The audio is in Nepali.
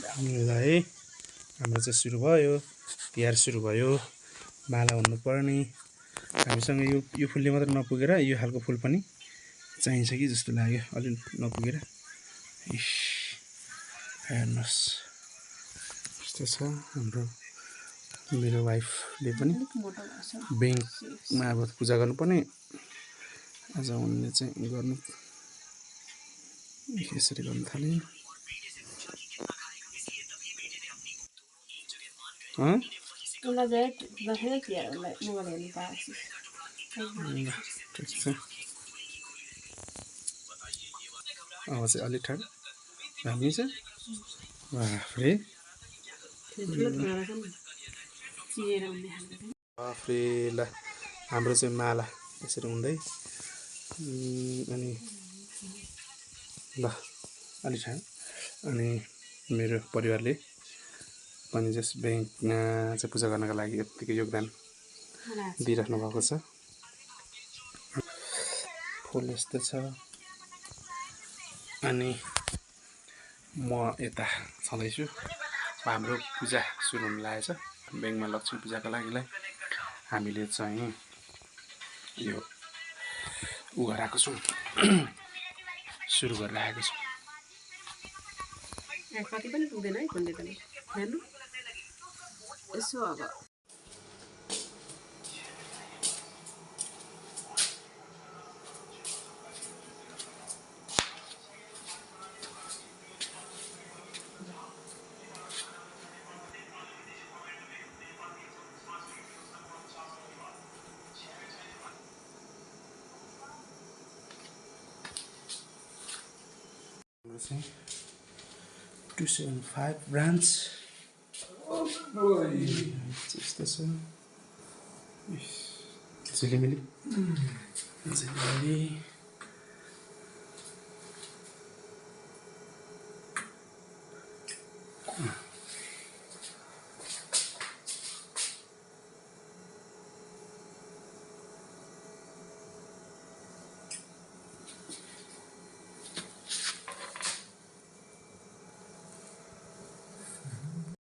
ल है हाम्रो चाहिँ सुरु भयो तिहार सुरु भयो माला भन्नु पर्ने हामीसँग यो फुलले मात्र नपुगेर यो खालको फुल पनि चाहिन्छ कि जस्तो लाग्यो अलि नपुगेर इस हेर्नुहोस् यस्तो छ हाम्रो मेरो वाइफले पनि ब्याङ्कमा अब पूजा गर्नुपर्ने आज उनले चाहिँ गर्नु यसरी गर्न थाले ठिक छ अब चाहिँ अलि ठाडो हामी चाहिँ बाफ्रे बाफ्रे ल हाम्रो चाहिँ माला यसरी हुँदै अनि ल अलि ठाडो अनि मेरो परिवारले पनि जस ब्याङ्कमा चाहिँ पूजा गर्नका लागि यतिकै योगदान दिइराख्नु भएको छ फुल यस्तो छ अनि म यता छँदैछु हाम्रो पूजा सुरु हुन लागेको छ ब्याङ्कमा लक्ष्मी पूजाको लागिलाई हामीले चाहिँ यो उ गराएको छौँ सुरु गरिरहेको छौँ कति पनि पुग्दैन है कुन पनि हेर्नु यसो अब हाम्रो चाहिँ 275 ब्रान्च यस्तो छ झिलिमिली झिलिमिली